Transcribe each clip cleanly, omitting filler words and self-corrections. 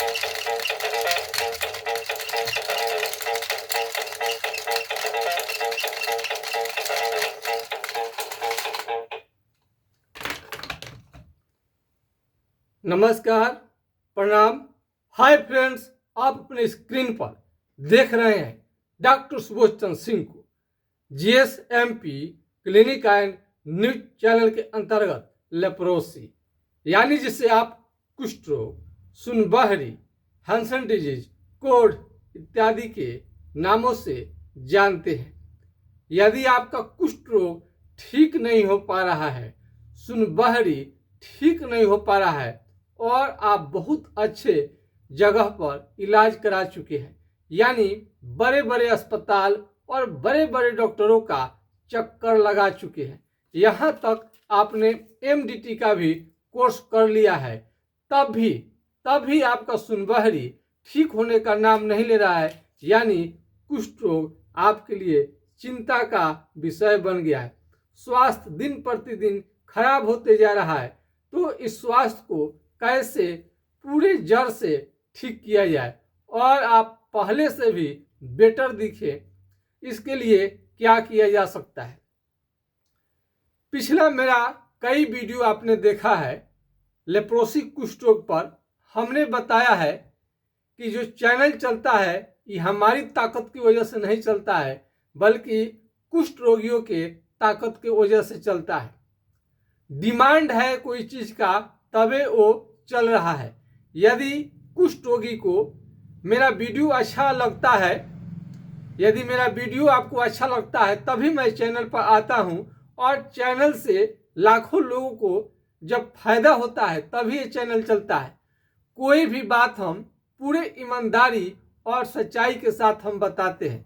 नमस्कार, प्रणाम। Hi friends, आप अपने स्क्रीन पर देख रहे हैं डॉक्टर सुबोध चंद्र सिंह को जीएसएमपी क्लिनिक एंड न्यूज चैनल के अंतर्गत लेप्रोसी यानी जिसे आप कुष्ठ रोग, सुनबहरी, हैंसन डिजीज, कोढ़ इत्यादि के नामों से जानते हैं। यदि आपका कुष्ठ रोग ठीक नहीं हो पा रहा है, सुनबहरी ठीक नहीं हो पा रहा है और आप बहुत अच्छे जगह पर इलाज करा चुके हैं, यानी बड़े बड़े अस्पताल और बड़े बड़े डॉक्टरों का चक्कर लगा चुके हैं, यहाँ तक आपने एमडीटी का भी कोर्स कर लिया है, तब भी आपका सुनबहरी ठीक होने का नाम नहीं ले रहा है, यानी कुष्ठ रोग आपके लिए चिंता का विषय बन गया है। स्वास्थ्य दिन प्रतिदिन खराब होते जा रहा है, तो इस स्वास्थ्य को कैसे पूरे जड़ से ठीक किया जाए और आप पहले से भी बेटर दिखे, इसके लिए क्या किया जा सकता है। पिछला मेरा कई वीडियो आपने देखा है लेप्रोसी कुष्ठ रोग पर। हमने बताया है कि जो चैनल चलता है ये हमारी ताकत की वजह से नहीं चलता है, बल्कि कुष्ठ रोगियों के ताकत की वजह से चलता है। डिमांड है कोई चीज का तबे वो चल रहा है। यदि कुष्ठ रोगी को मेरा वीडियो अच्छा लगता है, यदि मेरा वीडियो आपको अच्छा लगता है, तभी मैं चैनल पर आता हूं और चैनल से लाखों लोगों को जब फायदा होता है तभी ये चैनल चलता है। कोई भी बात हम पूरे ईमानदारी और सच्चाई के साथ हम बताते हैं।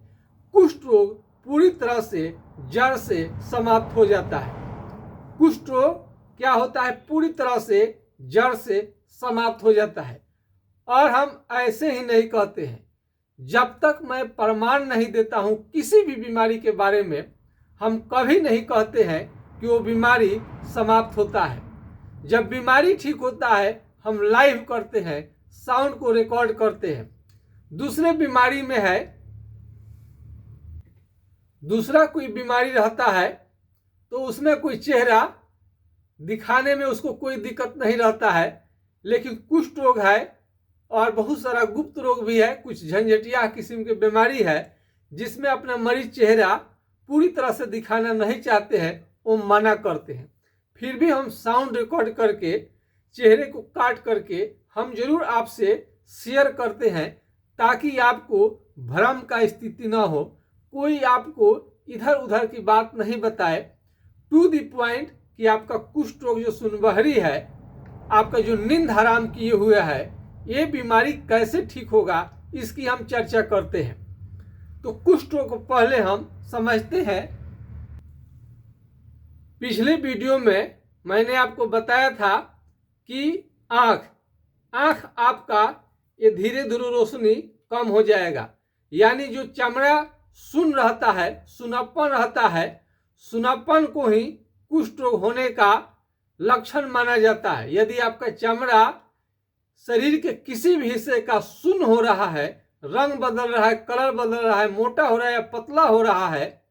कुष्ठ रोग पूरी तरह से जड़ से समाप्त हो जाता है। कुष्ठ रोग क्या होता है? पूरी तरह से जड़ से समाप्त हो जाता है। और हम ऐसे ही नहीं कहते हैं, जब तक मैं प्रमाण नहीं देता हूं किसी भी बीमारी के बारे में, हम कभी नहीं कहते हैं कि वो बीमारी समाप्त होता है। जब बीमारी ठीक होता है हम लाइव करते हैं, साउंड को रिकॉर्ड करते हैं। दूसरे बीमारी में है, दूसरा कोई बीमारी रहता है तो उसमें कोई चेहरा दिखाने में उसको कोई दिक्कत नहीं रहता है, लेकिन कुष्ठ रोग है और बहुत सारा गुप्त रोग भी है, कुछ झंझटिया किस्म की बीमारी है जिसमें अपना मरीज चेहरा पूरी तरह से दिखाना नहीं चाहते हैं, वो मना करते हैं। फिर भी हम साउंड रिकॉर्ड करके चेहरे को काट करके हम जरूर आपसे शेयर करते हैं, ताकि आपको भ्रम का स्थिति ना हो, कोई आपको इधर उधर की बात नहीं बताए। टू द पॉइंट कि आपका कुष्ठ रोग जो सुनबहरी है, आपका जो नींद हराम किए हुए है, ये बीमारी कैसे ठीक होगा इसकी हम चर्चा करते हैं। तो कुष्ठ रोग को पहले हम समझते हैं। पिछले वीडियो में मैंने आपको बताया था कि आंख आपका ये धीरे धीरे रोशनी कम हो जाएगा, यानी जो चमड़ा सुन रहता है, सुनापन रहता है, सुनापन को ही कुष्ठ रोग होने का लक्षण माना जाता है। यदि आपका चमड़ा शरीर के किसी भी हिस्से का सुन्न हो रहा है, रंग बदल रहा है, कलर बदल रहा है, मोटा हो रहा है या पतला हो रहा है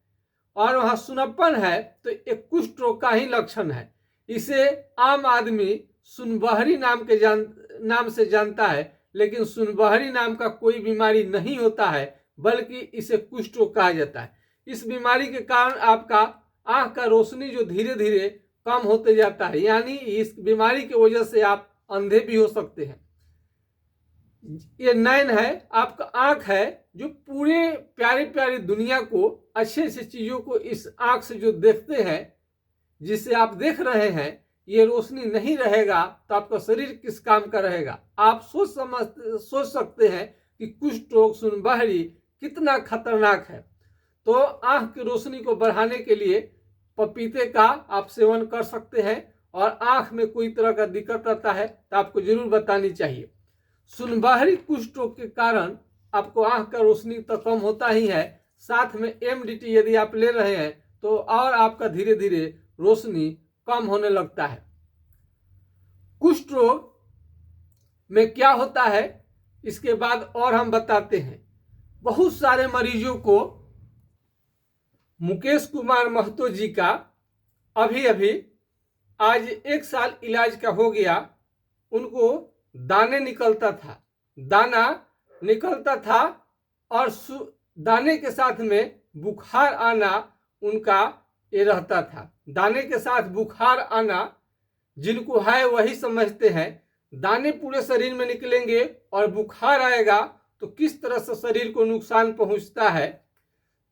और वहां सुनपन है, तो एक कुष्ठ रोग का ही लक्षण है। इसे आम आदमी सुनबहरी नाम से जानता है, लेकिन सुनबहरी नाम का कोई बीमारी नहीं होता है, बल्कि इसे कुष्ठ रोग कहा जाता है। इस बीमारी के कारण आपका आंख का रोशनी जो धीरे धीरे कम होते जाता है, यानी इस बीमारी की वजह से आप अंधे भी हो सकते हैं। ये नयन है, आपका आंख है जो पूरे प्यारी प्यारी दुनिया को, अच्छे अच्छे चीजों को इस आंख से जो देखते हैं, जिसे आप देख रहे हैं, ये रोशनी नहीं रहेगा तो आपका शरीर किस काम का रहेगा। आप सोच सकते हैं कि कुष्ठ रोग, सुनबहरी कितना खतरनाक है। तो आंख की रोशनी को बढ़ाने के लिए पपीते का आप सेवन कर सकते हैं, और आंख में कोई तरह का दिक्कत आता है तो आपको जरूर बतानी चाहिए। सुनबहरी कुष्ठ रोग के कारण आपको आंख का रोशनी तो कम होता ही है, साथ में एमडीटी यदि आप ले रहे हैं तो और आपका धीरे धीरे रोशनी कम होने लगता है। कुष्ठ रोग में क्या होता है इसके बाद और हम बताते हैं। बहुत सारे मरीजों को मुकेश कुमार महतो जी का अभी अभी आज 1 साल इलाज का हो गया। उनको दाने निकलता था, दाना निकलता था और दाने के साथ में बुखार आना उनका ये रहता था। दाने के साथ बुखार आना जिनको है वही समझते हैं। दाने पूरे शरीर में निकलेंगे और बुखार आएगा तो किस तरह से शरीर को नुकसान पहुंचता है।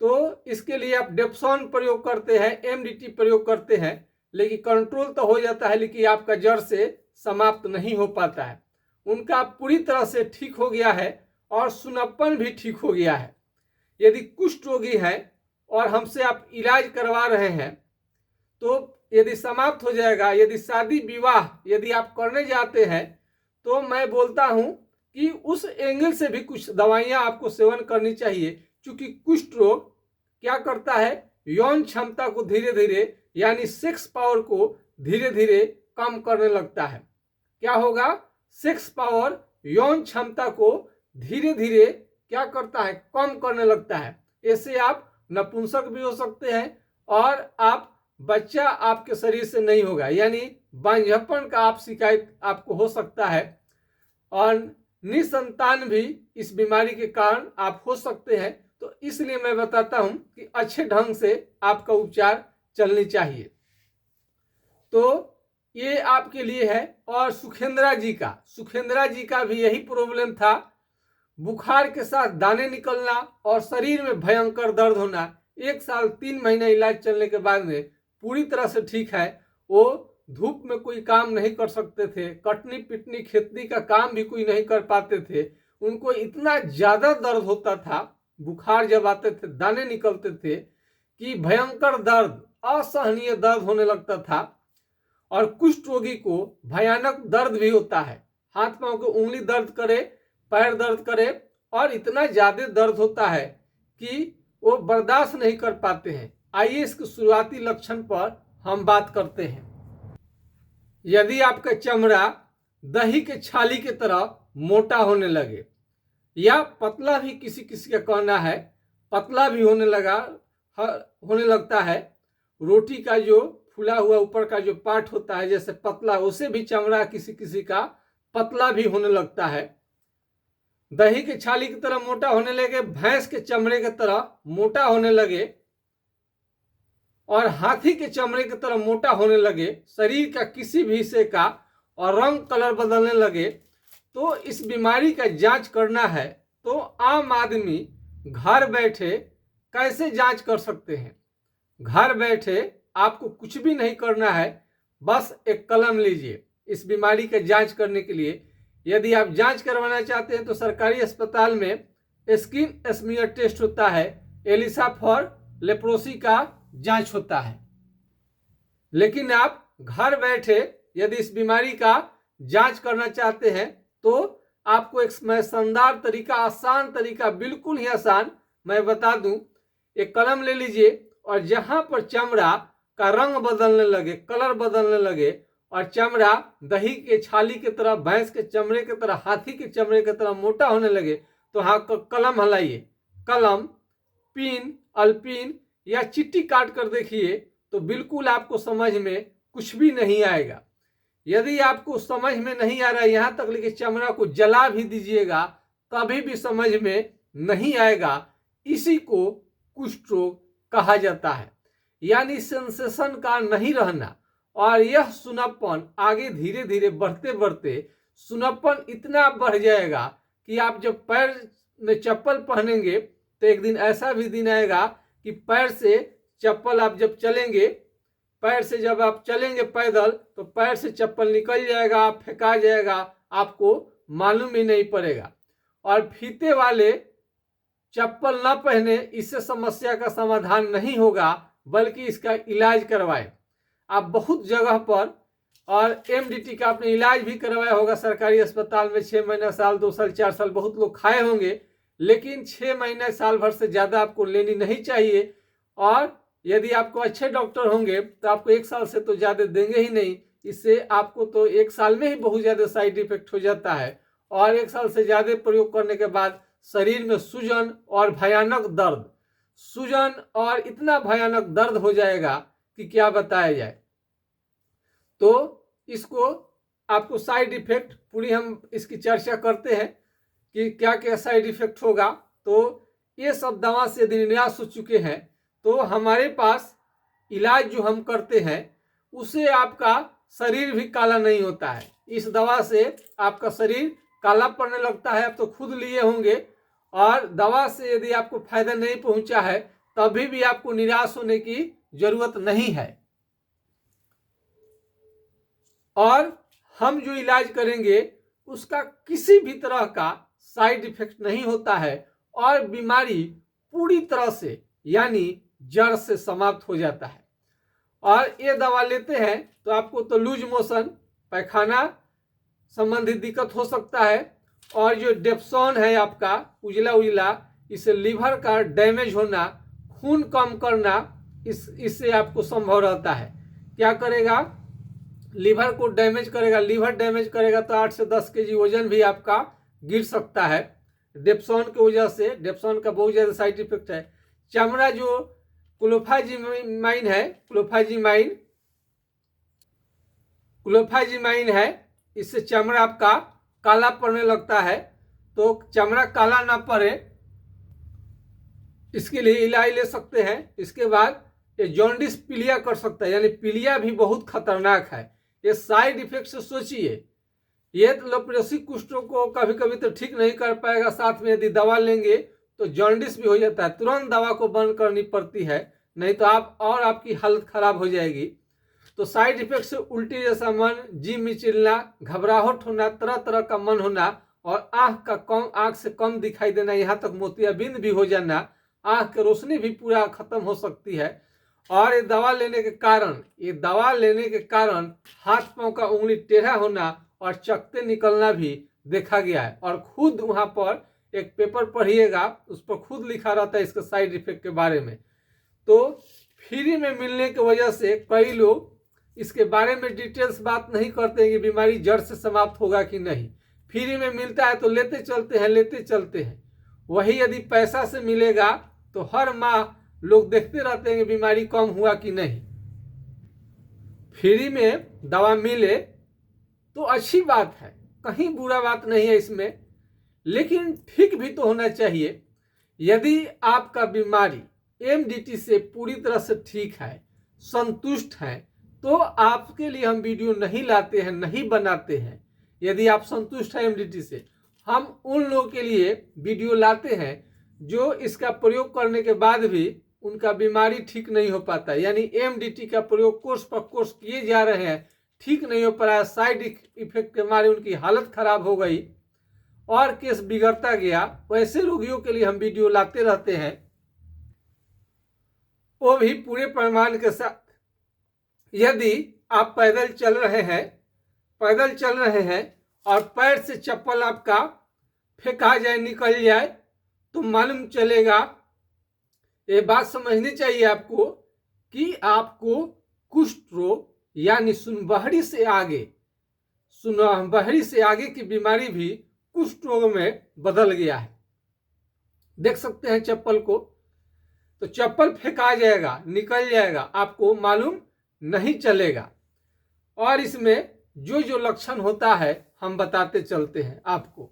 तो इसके लिए आप डेप्सॉन प्रयोग करते हैं, एमडीटी प्रयोग करते हैं, लेकिन कंट्रोल तो हो जाता है, लेकिन आपका जड़ से समाप्त नहीं हो पाता है। उनका पूरी तरह से ठीक हो गया है और सुनप्पन भी ठीक हो गया है। यदि कुष्ठ रोगी है और हमसे आप इलाज करवा रहे हैं तो यदि समाप्त हो जाएगा, यदि शादी विवाह यदि आप करने जाते हैं तो मैं बोलता हूं कि उस एंगल से भी कुछ दवाइयां आपको सेवन करनी चाहिए, क्योंकि कुष्ठ रोग क्या करता है, यौन क्षमता को धीरे धीरे यानी सेक्स पावर को धीरे धीरे कम करने लगता है। क्या होगा, सेक्स पावर यौन क्षमता को धीरे धीरे क्या करता है, कम करने लगता है। ऐसे आप नपुंसक भी हो सकते हैं और आप बच्चा आपके शरीर से नहीं होगा, यानी बांझपन का आप शिकायत आपको हो सकता है और निसंतान भी इस बीमारी के कारण आप हो सकते हैं। तो इसलिए मैं बताता हूं कि अच्छे ढंग से आपका उपचार चलनी चाहिए। तो ये आपके लिए है। और सुखेंद्रा जी का भी यही प्रॉब्लम था, बुखार के साथ दाने निकलना और शरीर में भयंकर दर्द होना। 1 साल 3 महीने इलाज चलने के बाद में पूरी तरह से ठीक है। वो धूप में कोई काम नहीं कर सकते थे, कटनी पिटनी खेती का काम भी कोई नहीं कर पाते थे। उनको इतना ज्यादा दर्द होता था, बुखार जब आते थे दाने निकलते थे कि भयंकर दर्द, असहनीय दर्द होने लगता था। और कुष्ठ रोगी को भयानक दर्द भी होता है, हाथ पांव की उंगली दर्द करे, पैर दर्द करे और इतना ज्यादा दर्द होता है कि वो बर्दाश्त नहीं कर पाते हैं। आइए इसके शुरुआती लक्षण पर हम बात करते हैं। यदि आपका चमड़ा दही के छाली की तरह मोटा होने लगे या पतला भी, किसी किसी का कहना है पतला भी होने लगता है, रोटी का जो फूला हुआ ऊपर का जो पार्ट होता है जैसे पतला, उसे भी चमड़ा किसी किसी का पतला भी होने लगता है। दही के छाली की तरह मोटा होने लगे, भैंस के चमड़े की तरह मोटा होने लगे और हाथी के चमड़े की तरह मोटा होने लगे, शरीर का किसी भी हिस्से का और रंग कलर बदलने लगे, तो इस बीमारी का जांच करना है। तो आम आदमी घर बैठे कैसे जांच कर सकते हैं? घर बैठे आपको कुछ भी नहीं करना है, बस एक कलम लीजिए इस बीमारी का जांच करने के लिए। यदि आप जांच करवाना चाहते हैं तो सरकारी अस्पताल में स्किन स्मीयर टेस्ट होता है, एलिसा फॉर लेप्रोसी का जांच होता है। लेकिन आप घर बैठे यदि इस बीमारी का जांच करना चाहते हैं तो आपको एक शानदार तरीका, आसान तरीका, बिल्कुल ही आसान मैं बता दूं। एक कलम ले लीजिए और जहां पर चमड़ा का रंग बदलने लगे, कलर बदलने लगे और चमड़ा दही के छाली की तरह, भैंस के चमड़े की तरह, हाथी के चमड़े की तरह मोटा होने लगे, तो हाँ कलम हलाइए। कलम, पिन, अल्पिन या चिट्ठी काट कर देखिए तो बिल्कुल आपको समझ में कुछ भी नहीं आएगा। यदि आपको समझ में नहीं आ रहा है यहां तक लेकिन चमड़ा को जला भी दीजिएगा तभी भी समझ में नहीं आएगा, इसी को कुष्ठ रोग कहा जाता है। यानी सेंसेशन का नहीं रहना। और यह सुनप्पन आगे धीरे धीरे बढ़ते बढ़ते सुनप्पन इतना बढ़ जाएगा कि आप जब पैर में चप्पल पहनेंगे तो एक दिन ऐसा भी दिन आएगा कि पैर से चप्पल आप जब चलेंगे, पैर से जब आप चलेंगे पैदल तो पैर से चप्पल निकल जाएगा, फेंका जाएगा, आपको मालूम ही नहीं पड़ेगा। और फीते वाले चप्पल न पहने, इससे समस्या का समाधान नहीं होगा बल्कि इसका इलाज करवाएं। आप बहुत जगह पर और एमडीटी का आपने इलाज भी करवाया होगा सरकारी अस्पताल में, 6 महीना, साल, 2 साल, 4 साल बहुत लोग खाए होंगे, लेकिन 6 महीने, साल भर से ज्यादा आपको लेनी नहीं चाहिए। और यदि आपको अच्छे डॉक्टर होंगे तो आपको 1 साल से तो ज्यादा देंगे ही नहीं। इससे आपको तो 1 साल में ही बहुत ज्यादा साइड इफेक्ट हो जाता है और 1 साल से ज़्यादा प्रयोग करने के बाद शरीर में सूजन और भयानक दर्द, सूजन और इतना भयानक दर्द हो जाएगा कि क्या बताया जाए। तो इसको आपको साइड इफेक्ट पूरी हम इसकी चर्चा करते हैं कि क्या क्या साइड इफेक्ट होगा। तो ये सब दवा से यदि निराश हो चुके हैं तो हमारे पास इलाज जो हम करते हैं उससे आपका शरीर भी काला नहीं होता है। इस दवा से आपका शरीर काला पड़ने लगता है, आप तो खुद लिए होंगे। और दवा से यदि आपको फायदा नहीं पहुंचा है तभी भी आपको निराश होने की जरूरत नहीं है। और हम जो इलाज करेंगे उसका किसी भी तरह का साइड इफेक्ट नहीं होता है और बीमारी पूरी तरह से यानी जड़ से समाप्त हो जाता है। और ये दवा लेते हैं तो आपको तो लूज मोशन, पैखाना संबंधित दिक्कत हो सकता है। और जो डेप्सोन है आपका उजला उजला, इससे लीवर का डैमेज होना, खून कम करना, इससे आपको संभव रहता है। क्या करेगा? लीवर को डैमेज करेगा। लीवर डैमेज करेगा तो 8 से 10 केजी वजन भी आपका गिर सकता है डेप्सोन की वजह से। डेप्सोन का बहुत ज़्यादा साइड इफेक्ट है। चमड़ा जो क्लोफाजीमाइन है, इससे चमड़ा आपका काला पड़ने लगता है। तो चमड़ा काला ना पड़े इसके लिए इलाज ले सकते हैं। इसके बाद ये जॉन्डिस पीलिया कर सकता है, यानी पीलिया भी बहुत खतरनाक है। ये साइड इफेक्ट से सोचिए, ये लेप्रोसिस कुष्ठों को कभी कभी तो ठीक नहीं कर पाएगा, साथ में यदि दवा लेंगे तो जॉन्डिस भी हो जाता है। तुरंत दवा को बंद करनी पड़ती है, नहीं तो आपकी हालत खराब हो जाएगी। तो साइड इफेक्ट से उल्टी जैसा मन, जी मिचलना, घबराहट होना, तरह तरह का मन होना और आंख से कम दिखाई देना, यहाँ तक मोतियाबिंद भी हो जाना, आंख की रोशनी भी पूरा खत्म हो सकती है। और ये दवा लेने के कारण हाथ पांव का उंगली टेढ़ा होना और चकते निकलना भी देखा गया है। और खुद वहां पर एक पेपर पढ़िएगा, उस पर खुद लिखा रहता है इसके साइड इफेक्ट के बारे में। तो फ्री में मिलने की वजह से कई लोग इसके बारे में डिटेल्स बात नहीं करते कि बीमारी जड़ से समाप्त होगा कि नहीं। फ्री में मिलता है तो लेते चलते हैं। वही यदि पैसा से मिलेगा तो हर माह लोग देखते रहते हैं कि बीमारी कम हुआ कि नहीं। फ्री में दवा मिले तो अच्छी बात है, कहीं बुरा बात नहीं है इसमें, लेकिन ठीक भी तो होना चाहिए। यदि आपका बीमारी एमडीटी से पूरी तरह से ठीक है, संतुष्ट है, तो आपके लिए हम वीडियो नहीं लाते हैं, नहीं बनाते हैं। यदि आप संतुष्ट हैं एमडीटी से, हम उन लोगों के लिए वीडियो लाते हैं जो इसका प्रयोग करने के बाद भी उनका बीमारी ठीक नहीं हो पाता, यानी एमडीटी का प्रयोग कोर्स पर कोर्स किए जा रहे हैं, ठीक नहीं हो पा रहा है, साइड इफेक्ट के मारे उनकी हालत खराब हो गई और केस बिगड़ता गया। वैसे रोगियों के लिए हम वीडियो लाते रहते हैं, वो भी पूरे प्रमाण के साथ। यदि आप पैदल चल रहे हैं और पैर से चप्पल आपका फेंका जाए, निकल जाए, तो मालूम चलेगा। ये बात समझनी चाहिए आपको कि आपको कुष्ठ रोग यानी सुनबहरी से आगे की बीमारी भी कुष्ठ रोग में बदल गया है। देख सकते हैं चप्पल को, तो चप्पल फेंका जाएगा, निकल जाएगा, आपको मालूम नहीं चलेगा। और इसमें जो जो लक्षण होता है हम बताते चलते हैं आपको।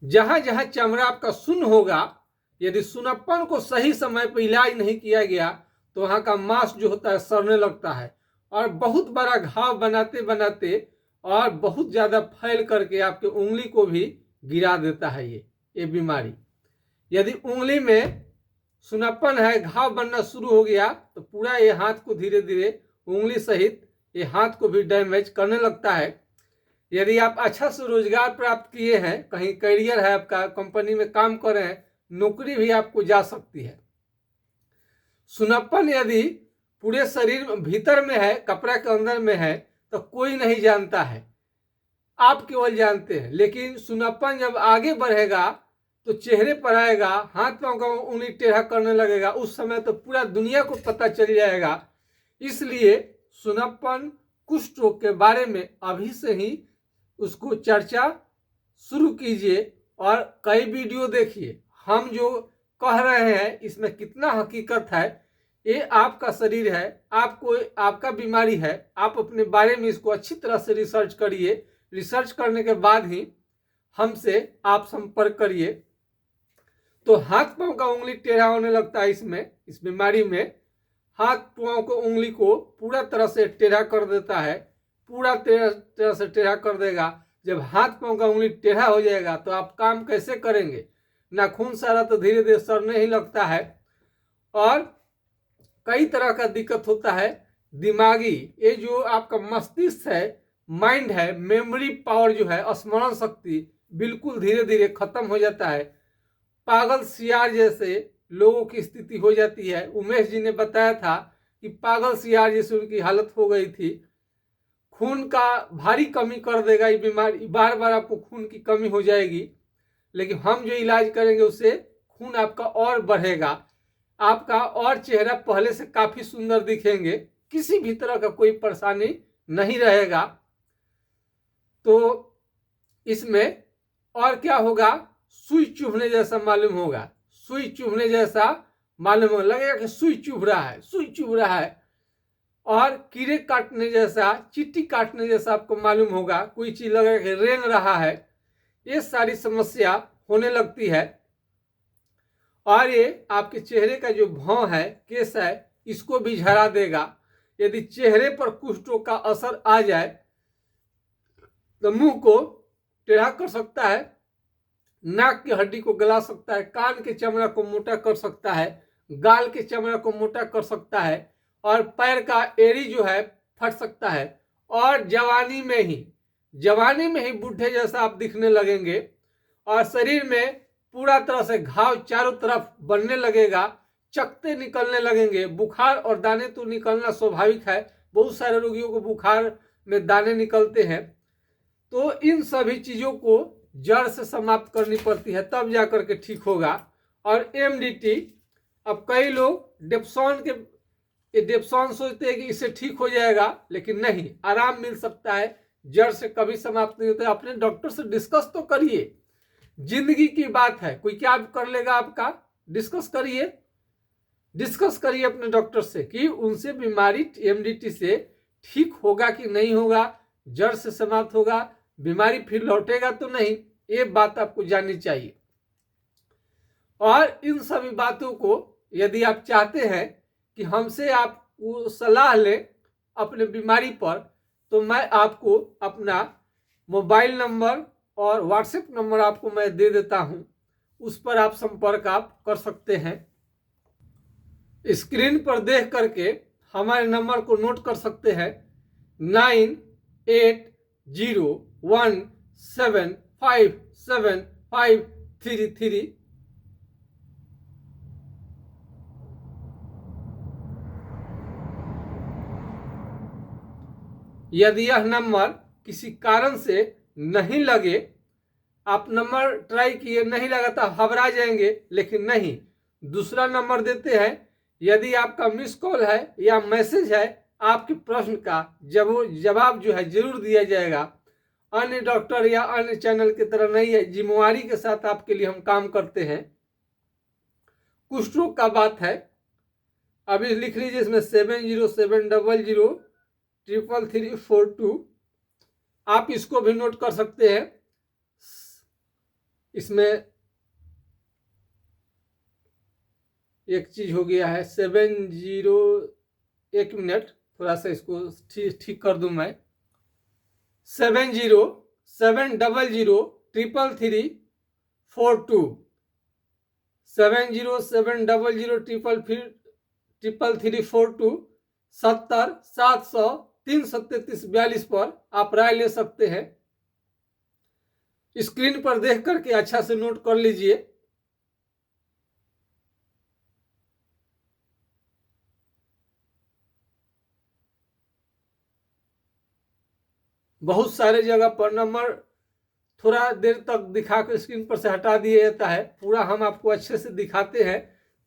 जहां जहां चमड़ा आपका सुन्न होगा, यदि सुनप्पन को सही समय पर इलाज नहीं किया गया तो वहां का मांस जो होता है सड़ने लगता है और बहुत बड़ा घाव बनाते और बहुत ज्यादा फैल करके आपके उंगली को भी गिरा देता है ये बीमारी। यदि उंगली में सुनप्पन है, घाव बनना शुरू हो गया तो पूरा ये हाथ को धीरे धीरे उंगली सहित ये हाथ को भी डैमेज करने लगता है। यदि आप अच्छा से रोजगार प्राप्त किए हैं, कहीं करियर है आपका, कंपनी में काम कर रहे हैं, नौकरी भी आपको जा सकती है। सुनप्पन यदि पूरे शरीर में भीतर में है, कपड़ा के अंदर में है, तो कोई नहीं जानता है, आप केवल जानते हैं। लेकिन सुनप्पन जब आगे बढ़ेगा तो चेहरे पर आएगा, हाथ पांव का उंगली टेढ़ा करने लगेगा, उस समय तो पूरा दुनिया को पता चल जाएगा। इसलिए सुनप्पन कुष्ठ रोग के बारे में अभी से ही उसको चर्चा शुरू कीजिए और कई वीडियो देखिए। हम जो कह रहे हैं इसमें कितना हकीकत है, ये आपका शरीर है, आपको आपका बीमारी है, आप अपने बारे में इसको अच्छी तरह से रिसर्च करिए। रिसर्च करने के बाद ही हमसे आप संपर्क करिए। तो हाथ पांव का उंगली टेढ़ा होने लगता है इस बीमारी में हाथ पांव को उंगली को पूरा तरह से टेढ़ा कर देता है, पूरा तरह से टेढ़ा कर देगा। जब हाथ पांव का उंगली टेढ़ा हो जाएगा तो आप काम कैसे करेंगे, नाखून सारा तो धीरे धीरे सड़ने ही लगता है और कई तरह का दिक्कत होता है। दिमागी ये जो आपका मस्तिष्क है, माइंड है, मेमोरी पावर जो है, स्मरण शक्ति बिल्कुल धीरे धीरे खत्म हो जाता है। पागल सियार जैसे लोगों की स्थिति हो जाती है। उमेश जी ने बताया था कि पागल सियार जैसे उनकी हालत हो गई थी। खून का भारी कमी कर देगा ये बीमारी, बार बार आपको खून की कमी हो जाएगी। लेकिन हम जो इलाज करेंगे उससे खून आपका और बढ़ेगा, आपका और चेहरा पहले से काफी सुंदर दिखेंगे, किसी भी तरह का कोई परेशानी नहीं रहेगा। तो इसमें और क्या होगा, सुई चुभने जैसा मालूम होगा, सुई चुभने जैसा मालूम होगा, लगेगा कि सुई चुभ रहा है, सुई चुभ रहा है। और कीड़े काटने जैसा, चींटी काटने जैसा आपको मालूम होगा, कोई चीज लगेगा कि रेंग रहा है। ये सारी समस्या होने लगती है और ये आपके चेहरे का जो भौं है, केस है, इसको भी झड़ा देगा। यदि चेहरे पर कुष्ठ रोग का असर आ जाए तो मुंह को टेढ़ा कर सकता है, नाक की हड्डी को गला सकता है, कान के चमड़ा को मोटा कर सकता है, गाल के चमड़ा को मोटा कर सकता है और पैर का एड़ी जो है फट सकता है। और जवानी में ही बूढ़े जैसा आप दिखने लगेंगे और शरीर में पूरा तरह से घाव चारों तरफ बनने लगेगा, चकते निकलने लगेंगे। बुखार और दाने तो निकलना स्वाभाविक है, बहुत सारे रोगियों को बुखार में दाने निकलते हैं। तो इन सभी चीजों को जड़ से समाप्त करनी पड़ती है, तब जाकर के ठीक होगा। और एमडीटी, अब कई लोग डेप्सॉन सोचते हैं कि इससे ठीक हो जाएगा, लेकिन नहीं, आराम मिल सकता है, जड़ से कभी समाप्त नहीं होता। अपने डॉक्टर से डिस्कस तो करिए, जिंदगी की बात है, कोई क्या कर लेगा आपका। डिस्कस करिए अपने डॉक्टर से कि उनसे बीमारी एमडीटी से ठीक होगा कि नहीं होगा, जड़ से समाप्त होगा, बीमारी फिर लौटेगा तो नहीं, ये बात आपको जाननी चाहिए। और इन सभी बातों को यदि आप चाहते हैं कि हमसे आप सलाह लें अपने बीमारी पर, तो मैं आपको अपना मोबाइल नंबर और व्हाट्सएप नंबर आपको मैं दे देता हूं, उस पर आप संपर्क आप कर सकते हैं। स्क्रीन पर देख करके हमारे नंबर को नोट कर सकते हैं, 9801757533। यदि यह नंबर किसी कारण से नहीं लगे, आप नंबर ट्राई किए, नहीं लगा तो घबरा जाएंगे, लेकिन नहीं, दूसरा नंबर देते हैं। यदि आपका मिस कॉल है या मैसेज है, आपके प्रश्न का जवाब जो है जरूर दिया जाएगा। अन्य डॉक्टर या अन्य चैनल की तरह नहीं है, जिम्मेवारी के साथ आपके लिए हम काम करते हैं। कुष्ठ रोग का बात है, अभी लिख लीजिए इसमें 7070033342, आप इसको भी नोट कर सकते हैं। इसमें एक चीज हो गया है 70, एक मिनट, थोड़ा सा इसको ठीक कर दूं मैं। 7070333342, 7070333342, 70-700-337-42 पर आप राय ले सकते हैं। स्क्रीन पर देख करके अच्छा से नोट कर लीजिए। बहुत सारे जगह पर नंबर थोड़ा देर तक दिखा कर स्क्रीन पर से हटा दिया जाता है, पूरा हम आपको अच्छे से दिखाते हैं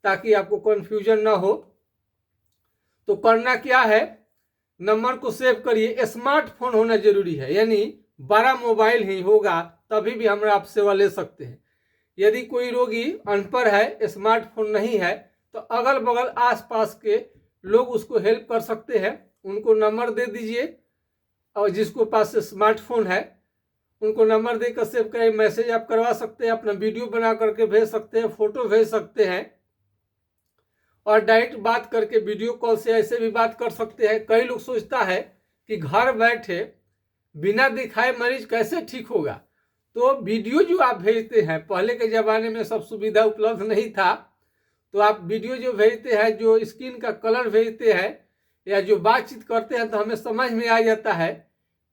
ताकि आपको कंफ्यूजन ना हो। तो करना क्या है, नंबर को सेव करिए। स्मार्टफोन होना जरूरी है, यानी बड़ा मोबाइल ही होगा तभी भी हम आप सेवा ले सकते हैं। यदि कोई रोगी अनपढ़ है, स्मार्टफोन नहीं है, तो अगल बगल आसपास के लोग उसको हेल्प कर सकते हैं। उनको नंबर दे दीजिए और जिसको पास स्मार्टफोन है उनको नंबर देकर सेव करें, मैसेज आप करवा सकते हैं, अपना वीडियो बना करके भेज सकते हैं, फोटो भेज सकते हैं और डायरेक्ट बात करके वीडियो कॉल से ऐसे भी बात कर सकते हैं। कई लोग सोचता है कि घर बैठे बिना दिखाए मरीज कैसे ठीक होगा, तो वीडियो जो आप भेजते हैं, पहले के ज़माने में सब सुविधा उपलब्ध नहीं था, तो आप वीडियो जो भेजते हैं, जो स्किन का कलर भेजते हैं या जो बातचीत करते हैं, तो हमें समझ में आ जाता है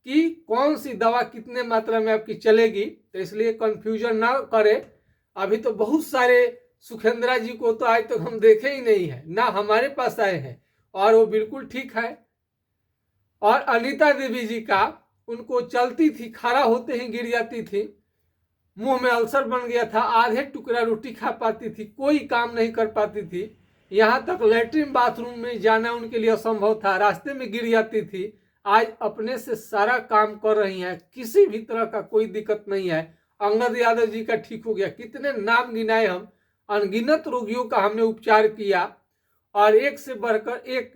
कि कौन सी दवा कितने मात्रा में आपकी चलेगी। तो इसलिए कंफ्यूजन ना करें। अभी तो बहुत सारे सुखेंद्रा जी को तो आज तक हम देखे ही नहीं है, ना हमारे पास आए हैं और वो बिल्कुल ठीक है। और अनीता देवी जी का, उनको चलती थी, खड़ा होते ही गिर जाती थी, मुंह में अल्सर बन गया था, आधे टुकड़ा रोटी खा पाती थी, कोई काम नहीं कर पाती थी, यहाँ तक लेटरिन बाथरूम में जाना उनके लिए असंभव था, रास्ते में गिर जाती थी। आज अपने से सारा काम कर रही हैं, किसी भी तरह का कोई दिक्कत नहीं है। अंगद यादव जी का ठीक हो गया, कितने नाम गिनाए हम, अनगिनत रोगियों का हमने उपचार किया और एक से बढ़कर एक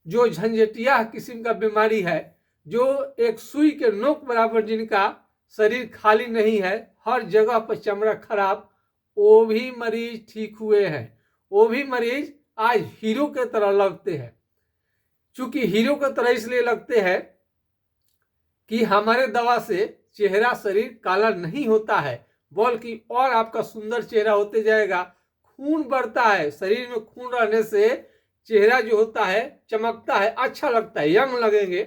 जो झंझटिया किस्म का बीमारी है, जो एक सुई के नोक बराबर जिनका शरीर खाली नहीं है, हर जगह पर चमड़ा खराब, वो भी मरीज ठीक हुए हैं। वो भी मरीज आज हीरो के तरह लगते हैं। चूंकि हीरो की तरह इसलिए लगते हैं कि हमारे दवा से चेहरा शरीर काला नहीं होता है, बल्कि और आपका सुंदर चेहरा होते जाएगा। खून बढ़ता है, शरीर में खून रहने से चेहरा जो होता है चमकता है, अच्छा लगता है, यंग लगेंगे।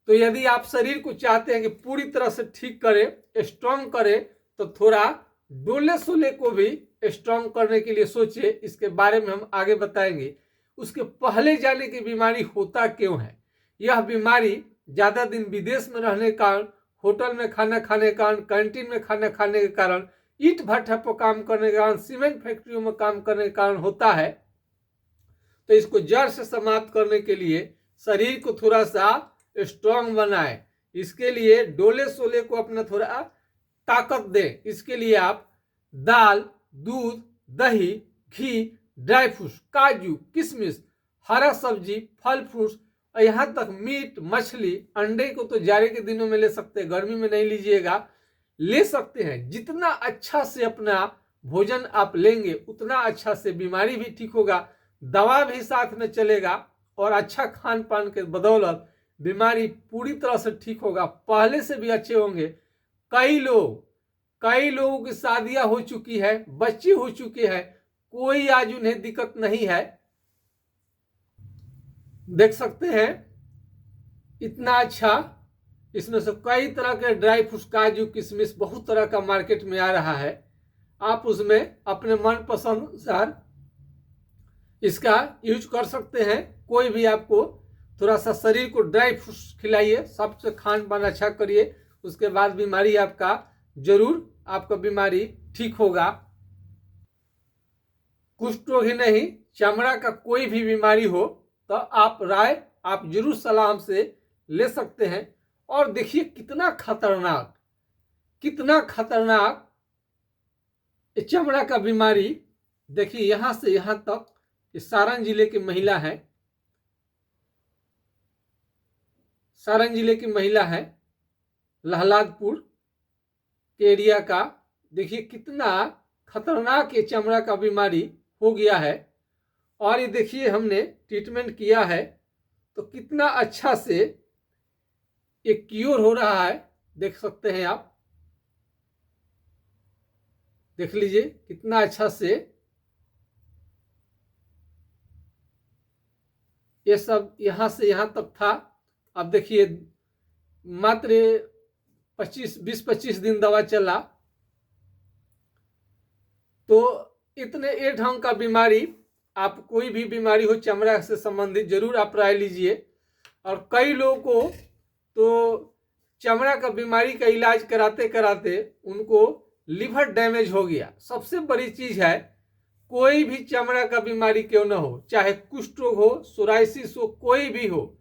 तो यदि आप शरीर को चाहते हैं कि पूरी तरह से ठीक करें, स्ट्रांग करें, तो थोड़ा डोले सोले को भी स्ट्रांग करने के लिए सोचिए। इसके बारे में हम आगे बताएंगे। उसके पहले जाने की बीमारी होता क्यों है। यह बीमारी ज़्यादा दिन विदेश में रहने के कारण, होटल में खाना खाने के कारण, कैंटीन में खाना खाने के कारण, ईंट भट्ठा पर काम करने के कारण, सीमेंट फैक्ट्रियों में काम करने के कारण होता है। तो इसको जड़ से समाप्त करने के लिए शरीर को थोड़ा सा स्ट्रांग बनाए, इसके लिए डोले सोले को अपना थोड़ा ताकत दे। इसके लिए आप दाल, दूध, दही, घी, ड्राई फ्रूट्स, काजू, किशमिश, हरा सब्जी, फल फ्रूट्स और यहाँ तक मीट, मछली, अंडे को तो जाड़े के दिनों में ले सकते हैं, गर्मी में नहीं लीजिएगा, ले सकते हैं। जितना अच्छा से अपना भोजन आप लेंगे उतना अच्छा से बीमारी भी ठीक होगा, दवा भी साथ में चलेगा और अच्छा खान पान के बदौलत बीमारी पूरी तरह से ठीक होगा, पहले से भी अच्छे होंगे। कई लोगों की शादियां हो चुकी है, बच्चे हो चुके हैं, कोई आज उन्हें दिक्कत नहीं है। देख सकते हैं इतना अच्छा, इसमें से कई तरह के ड्राई फ्रूट्स, काजू, किशमिश, बहुत तरह का मार्केट में आ रहा है। आप उसमें अपने मनपसंद अनुसार इसका यूज कर सकते हैं। कोई भी आपको थोड़ा सा शरीर को ड्राई फ्रूट्स खिलाइए, सबसे खान पान अच्छा करिए, उसके बाद बीमारी आपका जरूर आपका बीमारी ठीक होगा। कुष्ठ रोग ही नहीं, चमड़ा का कोई भी बीमारी हो तो आप राय आप जरूर सलाह हमसे ले सकते हैं। और देखिए कितना खतरनाक चमड़ा का बीमारी। देखिए यहां से यहां तक, सारण जिले की महिला है, सारण जिले की महिला है, लहलादपुर के एरिया का। देखिए कितना खतरनाक ये चमड़ा का बीमारी हो गया है। और ये देखिए हमने ट्रीटमेंट किया है तो कितना अच्छा से ये क्योर हो रहा है, देख सकते हैं आप, देख लीजिए कितना अच्छा से ये सब यहां से यहां तक था। अब देखिए मात्र 20-25 दिन दवा चला तो इतने ए ढंग का बीमारी, आप कोई भी बीमारी हो चमड़ा से संबंधित जरूर आप राय लीजिए। और कई लोगों को तो चमड़ा का बीमारी का इलाज कराते कराते उनको लिवर डैमेज हो गया। सबसे बड़ी चीज है, कोई भी चमड़ा का बीमारी क्यों ना हो, चाहे कुष्ठ रोग हो, सोराइसिस हो, कोई भी हो,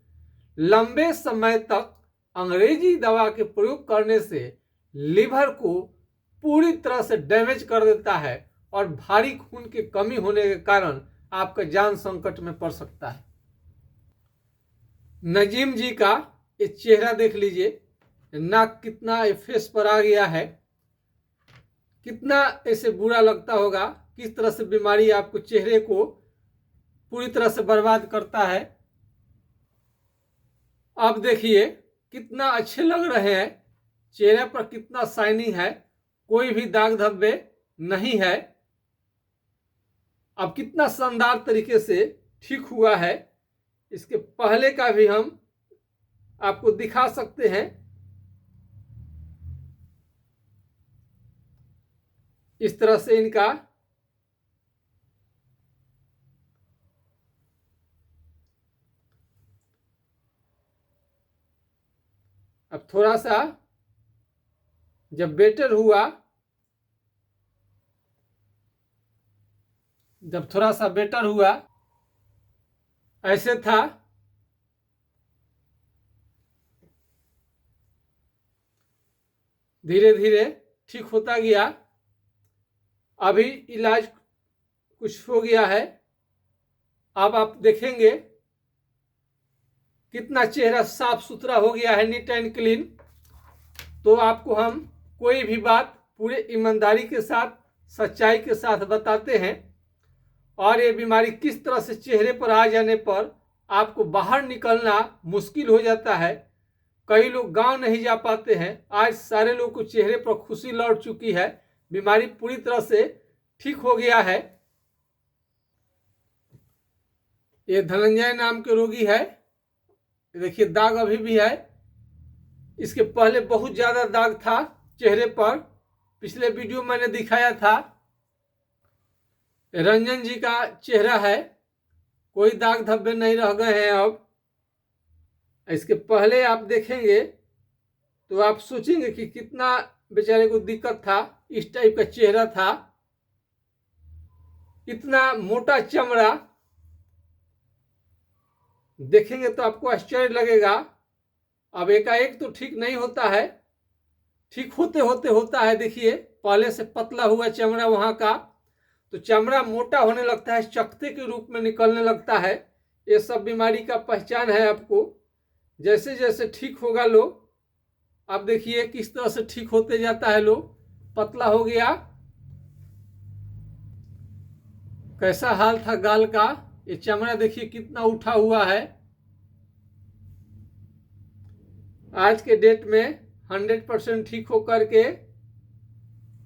लंबे समय तक अंग्रेजी दवा के प्रयोग करने से लीवर को पूरी तरह से डैमेज कर देता है और भारी खून की कमी होने के कारण आपका जान संकट में पड़ सकता है। नजीम जी का ये चेहरा देख लीजिए, नाक कितना फेस पर आ गया है, कितना ऐसे बुरा लगता होगा, किस तरह से बीमारी आपको चेहरे को पूरी तरह से बर्बाद करता है। अब देखिए कितना अच्छे लग रहे हैं, चेहरे पर कितना शाइनिंग है, कोई भी दाग धब्बे नहीं है। अब कितना शानदार तरीके से ठीक हुआ है। इसके पहले का भी हम आपको दिखा सकते हैं। इस तरह से इनका अब थोड़ा सा जब बेटर हुआ, जब थोड़ा सा बेटर हुआ, ऐसे था, धीरे धीरे ठीक होता गया। अभी इलाज कुछ हो गया है। अब आप देखेंगे कितना चेहरा साफ सुथरा हो गया है, नीट एंड क्लीन। तो आपको हम कोई भी बात पूरे ईमानदारी के साथ, सच्चाई के साथ बताते हैं। और ये बीमारी किस तरह से चेहरे पर आ जाने पर आपको बाहर निकलना मुश्किल हो जाता है। कई लोग गांव नहीं जा पाते हैं। आज सारे लोग को चेहरे पर खुशी लौट चुकी है, बीमारी पूरी तरह से ठीक हो गया है। ये धनंजय नाम के रोगी है, देखिए दाग अभी भी है। इसके पहले बहुत ज्यादा दाग था चेहरे पर, पिछले वीडियो मैंने दिखाया था। रंजन जी का चेहरा है, कोई दाग धब्बे नहीं रह गए हैं। अब इसके पहले आप देखेंगे तो आप सोचेंगे कि कितना बेचारे को दिक्कत था। इस टाइप का चेहरा था, इतना मोटा चमड़ा, देखेंगे तो आपको आश्चर्य लगेगा। अब एकाएक तो ठीक नहीं होता है, ठीक होते होते होता है। देखिए पहले से पतला हुआ चमड़ा वहां का, तो चमड़ा मोटा होने लगता है, चकते के रूप में निकलने लगता है। ये सब बीमारी का पहचान है आपको। जैसे जैसे ठीक होगा लोग, आप देखिए किस तरह से ठीक होते जाता है लोग। पतला हो गया, कैसा हाल था गाल का, ये चमड़ा देखिए कितना उठा हुआ है। आज के डेट में 100% ठीक होकर के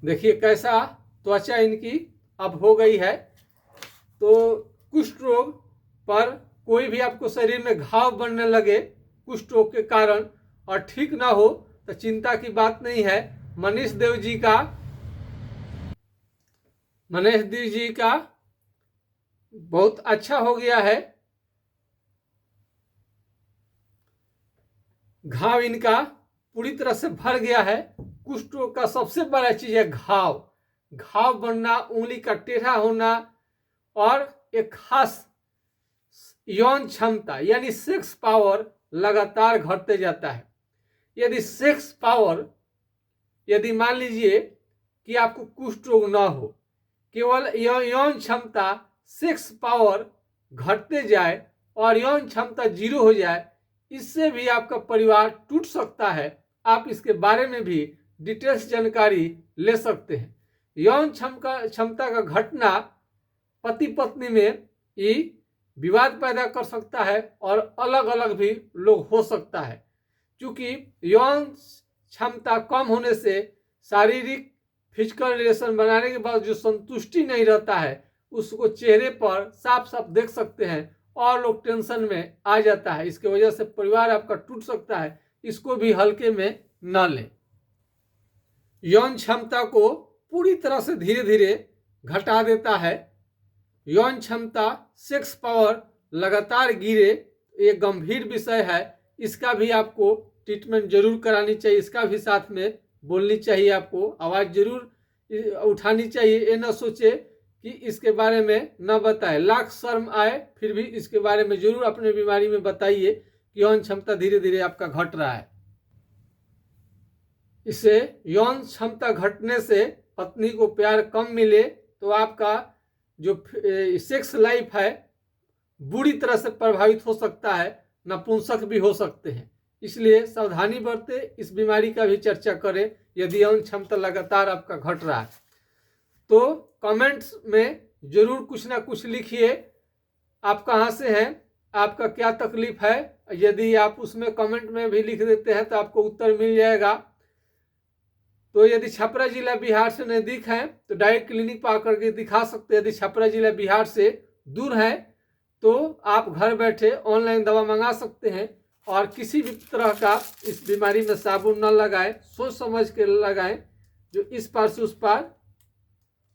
देखिए कैसा त्वचा इनकी अब हो गई है। तो कुष्ठ रोग पर कोई भी आपको शरीर में घाव बनने लगे कुष्ठ रोग के कारण और ठीक ना हो तो चिंता की बात नहीं है। मनीष देव जी का बहुत अच्छा हो गया है। घाव इनका पूरी तरह से भर गया है। कुष्ठ रोग का सबसे बड़ा चीज है घाव। घाव बनना, उंगली का टेढ़ा होना और एक खास यौन क्षमता यानी सेक्स पावर लगातार घटते जाता है। यदि सेक्स पावर, यदि मान लीजिए कि आपको कुष्ठ रोग ना हो, केवल यौन क्षमता, सेक्स पावर घटते जाए और यौन क्षमता 0 हो जाए, इससे भी आपका परिवार टूट सकता है। आप इसके बारे में भी डिटेल्स जानकारी ले सकते हैं। यौन क्षमता का घटना पति पत्नी में ये विवाद पैदा कर सकता है और अलग अलग भी लोग हो सकता है। क्योंकि यौन क्षमता कम होने से शारीरिक फिजिकल रिलेशन बनाने के बाद जो संतुष्टि नहीं रहता है, उसको चेहरे पर साफ साफ देख सकते हैं और लोग टेंशन में आ जाता है। इसके वजह से परिवार आपका टूट सकता है। इसको भी हल्के में न लें। यौन क्षमता को पूरी तरह से धीरे धीरे घटा देता है। यौन क्षमता, सेक्स पावर लगातार गिरे, ये गंभीर विषय है। इसका भी आपको ट्रीटमेंट जरूर करानी चाहिए, इसका भी साथ में बोलनी चाहिए। आपको आवाज़ जरूर उठानी चाहिए। ये न सोचे कि इसके बारे में न बताए, लाख शर्म आए फिर भी इसके बारे में जरूर अपने बीमारी में बताइए कि यौन क्षमता धीरे धीरे आपका घट रहा है। इसे यौन क्षमता घटने से पत्नी को प्यार कम मिले तो आपका जो सेक्स लाइफ है बुरी तरह से प्रभावित हो सकता है, नपुंसक भी हो सकते हैं। इसलिए सावधानी बरते, इस बीमारी का भी चर्चा करें यदि यौन क्षमता लगातार आपका घट रहा है तो। कमेंट्स में जरूर कुछ ना कुछ लिखिए, आप कहाँ से हैं, आपका क्या तकलीफ है। यदि आप उसमें कमेंट में भी लिख देते हैं तो आपको उत्तर मिल जाएगा। तो यदि छपरा जिला बिहार से नज़दीक है तो डायरेक्ट क्लिनिक पर आकर के दिखा सकते हैं। यदि छपरा जिला बिहार से दूर है तो आप घर बैठे ऑनलाइन दवा मंगा सकते हैं। और किसी भी तरह का इस बीमारी में साबुन न लगाएं, सोच समझ के लगाएं। जो इस पार से उस पार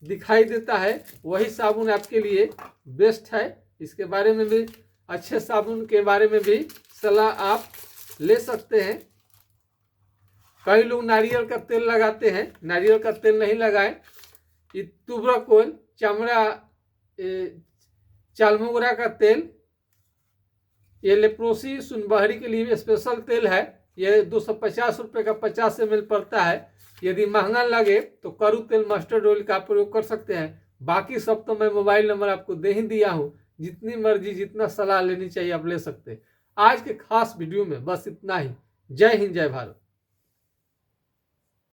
दिखाई देता है वही साबुन आपके लिए बेस्ट है। इसके बारे में भी, अच्छे साबुन के बारे में भी सलाह आप ले सकते हैं। कई लोग नारियल का तेल लगाते हैं, नारियल का तेल नहीं लगाएं। ये तुबरकुल, चमड़ा, चालमोगरा का तेल, ये लेप्रोसी सुनबहरी के लिए स्पेशल तेल है। ये 250 रुपये का 50 ml पड़ता है। यदि महंगा लगे तो करू तेल, मस्टर्ड ऑयल का प्रयोग कर सकते हैं। बाकी सब तो मैं मोबाइल नंबर आपको दे ही दिया हूँ, जितनी मर्जी जितना सलाह लेनी चाहिए आप ले सकते हैं। आज के खास वीडियो में बस इतना ही। जय हिंद, जय भारत।